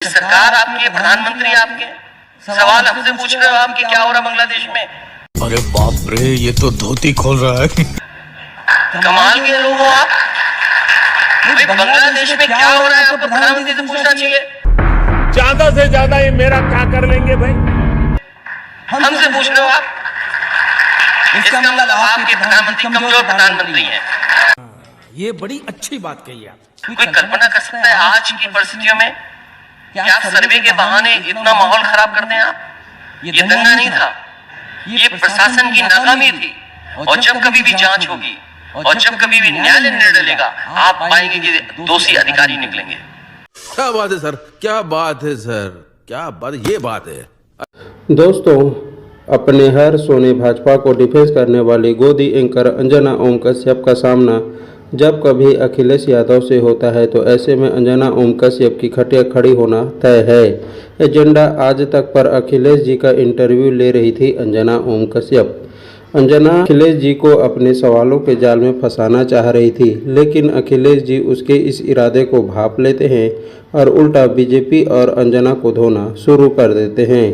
सरकार आपकी है, प्रधानमंत्री आपके, सवाल हमसे पूछ रहे हो आप कि क्या हो रहा बांग्लादेश में। अरे बाप रे, ये तो धोती खोल रहा है। कमाल के लोग हो आप। भाई बांग्लादेश में क्या हो रहा है आपको प्रधानमंत्री से पूछना चाहिए। ज्यादा से ज्यादा ये मेरा क्या कर लेंगे भाई, हमसे पूछ रहे हो आप। इसका मतलब आपके प्रधानमंत्री कमजोर प्रधानमंत्री हैं। ये बड़ी अच्छी बात कही आप। कोई कल्पना कर सकता है आज की परिस्थितियों में क्या सर्वे के बहाने इतना माहौल खराब कर दें आप। ये दंगा नहीं था, ये प्रशासन की नाकामी थी। और जब कभी भी जांच होगी और जब कभी भी न्यायालय निर्णय लेगा, आप पाएंगे कि दोषी अधिकारी निकलेंगे। क्या बात है सर, क्या बात है सर, क्या बात, ये बात है। दोस्तों, अपने हर सोने भाजपा को डिफेंस करने वाली गोदी एंकर अंजना ओम कश्यप का सामना जब कभी अखिलेश यादव से होता है तो ऐसे में अंजना ओम कश्यप की खटिया खड़ी होना तय है। एजेंडा आज तक पर अखिलेश जी का इंटरव्यू ले रही थी अंजना ओम कश्यप। अंजना अखिलेश जी को अपने सवालों के जाल में फंसाना चाह रही थी, लेकिन अखिलेश जी उसके इस इरादे को भांप लेते हैं और उल्टा बीजेपी और अंजना को धोना शुरू कर देते हैं।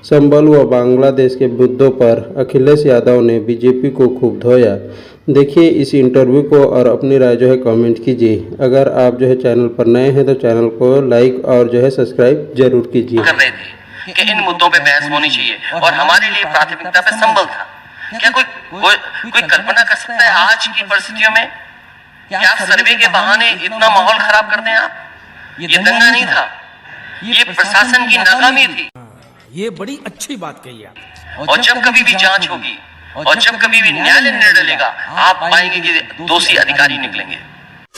संबल व बांग्लादेश के मुद्दों पर अखिलेश यादव ने बीजेपी को खूब धोया। देखिए इस इंटरव्यू को और अपनी राय जो है कमेंट कीजिए। अगर आप जो है चैनल पर नए हैं तो चैनल को लाइक और जो है सब्सक्राइब जरूर कीजिए। कर रहे थे कि इन मुद्दों पे बहस होनी चाहिए और हमारे लिए प्राथमिकता पे संबल था। क्या कोई कल्पना कर सकता है आज की परिस्थितियों में क्या सर्वे के बहाने इतना माहौल खराब कर दें आप। ये दंगा नहीं था, ये प्रशासन की नाकामी थी। ये बड़ी अच्छी बात कही आप। और जब कभी भी जांच होगी और जब कभी भी न्यायालय निर्णय लेगा, आप पाएंगे कि दोषी अधिकारी निकलेंगे।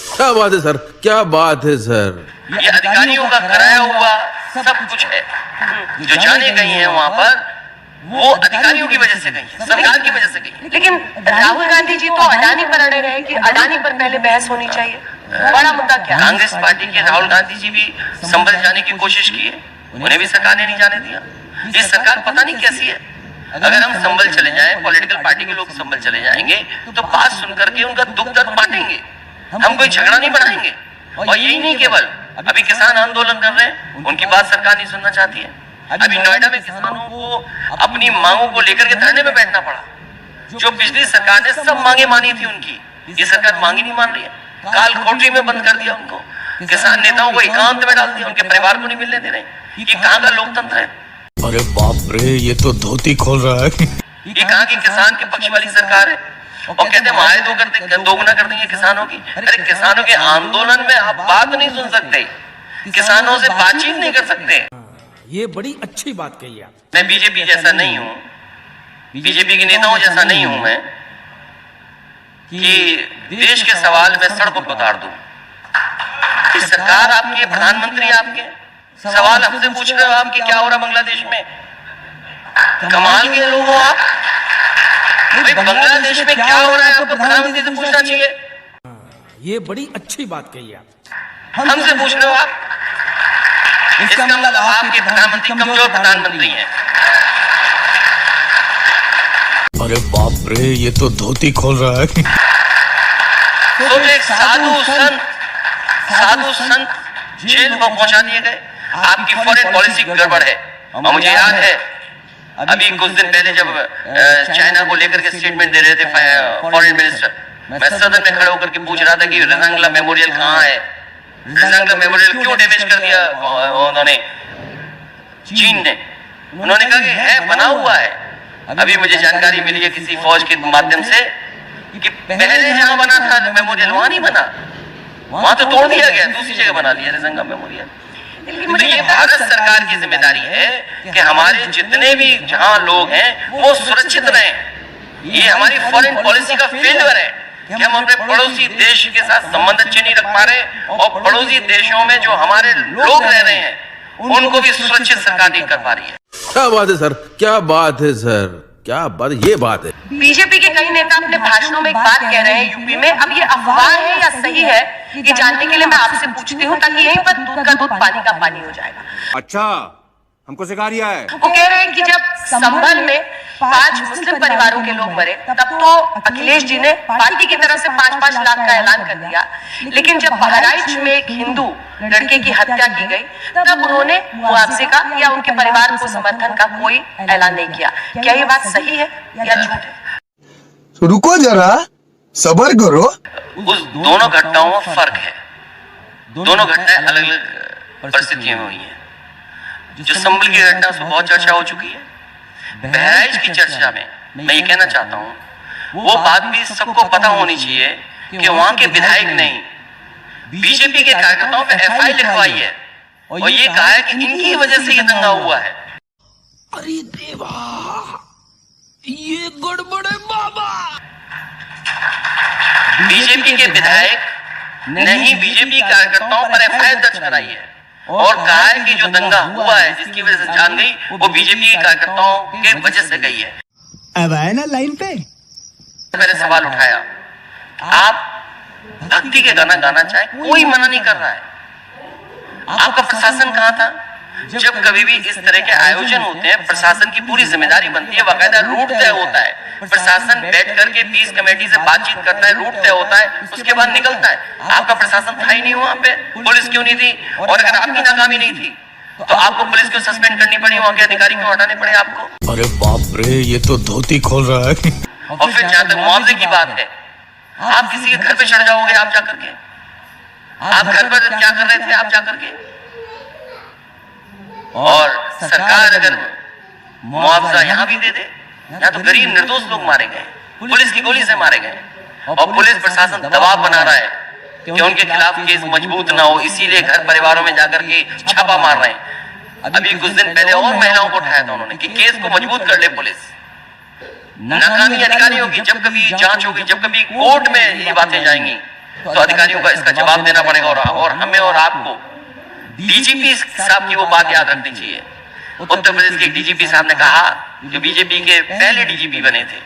क्या बात है सर, क्या बात है सर। ये अधिकारियों का कराया हुआ सब कुछ है। जो जाने गई हैं वहां पर वो अधिकारियों की वजह से गई है, सरकार की वजह से गई है। लेकिन राहुल गांधी जी तो अडानी पर अड़े रहे कि अडानी पर पहले बहस होनी चाहिए। बड़ा मुद्दा क्या। कांग्रेस पार्टी के राहुल गांधी जी भी संभल जाने की कोशिश की है, उन्हें भी सरकार ने नहीं जाने दिया। ये सरकार पता नहीं कैसी है। अगर हम संभल चले जाएं, पॉलिटिकल पार्टी के लोग संभल चले जाएंगे तो बात सुन करके उनका दुख दर्द बांटेंगे। हम कोई झगड़ा नहीं बढ़ाएंगे। और यही नहीं, केवल अभी किसान आंदोलन कर रहे हैं, उनकी बात सरकार नहीं सुनना चाहती है। अभी नोएडा में किसानों को अपनी मांगों को लेकर के धरने में बैठना पड़ा। जो पिछली सरकार ने सब मांगे मानी थी उनकी, ये सरकार मांगी नहीं मान रही है। काल कोठरी में बंद कर दिया उनको, किसान नेताओं को एकांत में डाल दिया, उनके परिवार को नहीं मिलने दे रहे। ये कहाँ का लोकतंत्र है। अरे बाप रे, ये तो धोती खोल रहा है। ये कहाँ की किसान के पक्ष वाली सरकार है। और कहते हैं आय दोगुना कर देंगे किसानों की। अरे किसानों के आंदोलन में आप बात नहीं सुन सकते, किसानों से बातचीत नहीं कर सकते। ये बड़ी अच्छी बात कही आप। मैं बीजेपी जैसा नहीं हूँ, बीजेपी के नेताओं जैसा नहीं हूँ मैं कि देश के सवाल में सड़कों पर उतार दूं। इस सरकार आपकी है, प्रधानमंत्री आपके, सवाल हमसे पूछ रहे हो आप कि क्या हो रहा बांग्लादेश में। कमाल के लोग हो आप। भाई बांग्लादेश में क्या हो रहा है आपको प्रधानमंत्री से पूछना चाहिए। ये बड़ी अच्छी बात कही आप। हमसे पूछ रहे हो आप। इसका मतलब आपके प्रधानमंत्री कमजोर प्रधानमंत्री हैं। अरे बाप रे, ये तो धोती खोल रहा है। तो एक साधु संत जेल में पहुंचा दिए गए। आपकी फॉरेन पॉलिसी गड़बड़ है। और मुझे याद है अभी कुछ दिन पहले जब चाइना को लेकर के स्टेटमेंट दे रहे थे फॉरेन मिनिस्टर, मैं सदन में खड़े होकर के पूछ रहा था कि रजंगला मेमोरियल कहाँ है, रजंगला मेमोरियल क्यों डैमेज कर दिया उन्होंने, चीन ने। उन्होंने कहा कि है, बना हुआ है। अभी मुझे जानकारी मिली है किसी फौज के माध्यम से कि पहले जहां बना था मेमोरियल वहां नहीं बना, वहां तो तोड़ दिया गया, दूसरी जगह बना लिया रजंगा मेमोरियल। तो ये भारत सरकार की जिम्मेदारी है कि हमारे जितने भी जहां लोग हैं वो सुरक्षित रहें। ये हमारी फॉरेन पॉलिसी का फेलियर है कि हम अपने पड़ोसी देश के साथ संबंध अच्छे नहीं रख पा रहे और पड़ोसी देशों में जो हमारे लोग रह रहे हैं उनको भी सुरक्षित सरकार नहीं कर पा रही है। क्या बात है सर, क्या बात है सर, क्या बात, ये बात है। बीजेपी के कई नेता अपने भाषणों में एक बात कह रहे हैं यूपी में। अब ये अफवाह है या सही है, ये जानने के लिए मैं आपसे पूछती हूँ, ताकि यहीं पर दूध का दूध पानी का पानी हो जाएगा। अच्छा हमको सिखा रिया है। वो कह रहे हैं कि जब संभल में 5 मुस्लिम परिवारों के लोग मरे, तब तो अखिलेश जी ने पार्टी की तरफ से 5-5 लाख का ऐलान कर दिया। लेकिन जब बहराइच में एक हिंदू लड़के की हत्या की गई, तब उन्होंने मुआवजे का या उनके परिवार को समर्थन का कोई ऐलान नहीं किया। क्या ये बात सही है या झूठ है? रुको जरा, सब्र करो। उस दोनों घटनाओं में फर्क है। दोनों घटनाएं अलग अलग परिस्थितियों में हुई हैं। जो संभल की घटना उसमें बहुत चर्चा हो चुकी है। बहराइच की चर्चा में मैं ये कहना चाहता हूँ, वो बात भी सबको पता होनी चाहिए कि वहां के विधायक नहीं, बीजेपी के कार्यकर्ताओं पे एफआई लिखवाई है और ये कहा है कि इनकी वजह से ये दंगा हुआ है। अरे देवा, ये गड़बड़ है बाबा। बीजेपी के विधायक ने ही बीजेपी कार्यकर्ताओं पर एफआईआर दर्ज कराई है और कहा है कि जो दंगा हुआ है, जिसकी वजह से जान गई, वो बीजेपी के कार्यकर्ताओं के वजह से गई है। अब आए ना लाइन पे। मैंने सवाल उठाया, आप भक्ति के गाना गाना चाहे, कोई मना नहीं कर रहा है। आपका प्रशासन कहाँ था जब कभी भी इस तरह के आयोजन होते हैं? प्रशासन की पूरी जिम्मेदारी बनती है, बाकायदा रूट तय होता है, प्रशासन बैठ करके पीस कमेटी से बातचीत करता है, रूट तय होता है, उसके बाद निकलता है। आपका प्रशासन था ही नहीं वहां पे, पुलिस क्यों नहीं थी? और अगर आपकी नाकामी नहीं थी तो आपको पुलिस क्यों सस्पेंड करनी पड़ी, वहां के अधिकारी क्यों हटाने पड़े आपको? अरे बाप रे, ये तो धोती खोल रहा है। और फिर जहां तक मुआवजे की बात है, आप किसी के घर पे चढ़ जाओगे, आप जाकर के, आप घर पर क्या कर रहे थे आप जाकर के? और सरकार अगर मुआवजा यहाँ भी दे दे, यहाँ तो गरीब निर्दोष लोग मारे गए, पुलिस की गोली से मारे गए, और पुलिस प्रशासन दबाव बना रहा है कि उनके खिलाफ केस मजबूत ना हो, इसीलिए घर परिवारों में जाकर के छापा मार रहे हैं। अभी कुछ दिन पहले और महिलाओं को उठाया था उन्होंने कि केस को मजबूत कर ले पुलिस। नाकामी अधिकारियों की जब कभी जांच होगी, जब कभी कोर्ट में ये बातें जाएंगी, तो अधिकारियों का इसका जवाब देना पड़ेगा। और हमें और आपको डीजीपी साहब की वो बात याद रखनी चाहिए। उत्तर प्रदेश के डीजीपी साहब ने कहा, जो बीजेपी के पहले डीजीपी बने थे,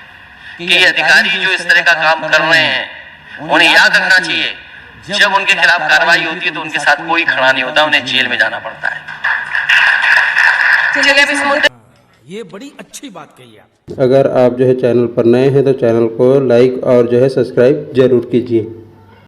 कि ये अधिकारी जो इस तरह का काम कर रहे हैं, उन्हें याद रखना चाहिए जब उनके खिलाफ कार्रवाई होती है तो उनके साथ कोई खड़ा नहीं होता, उन्हें जेल में जाना पड़ता है। चलिए अब इस मुद्दे, ये बड़ी अच्छी बात कही आप। अगर आप जो है चैनल पर नए हैं तो चैनल को लाइक और जो है सब्सक्राइब जरूर कीजिए।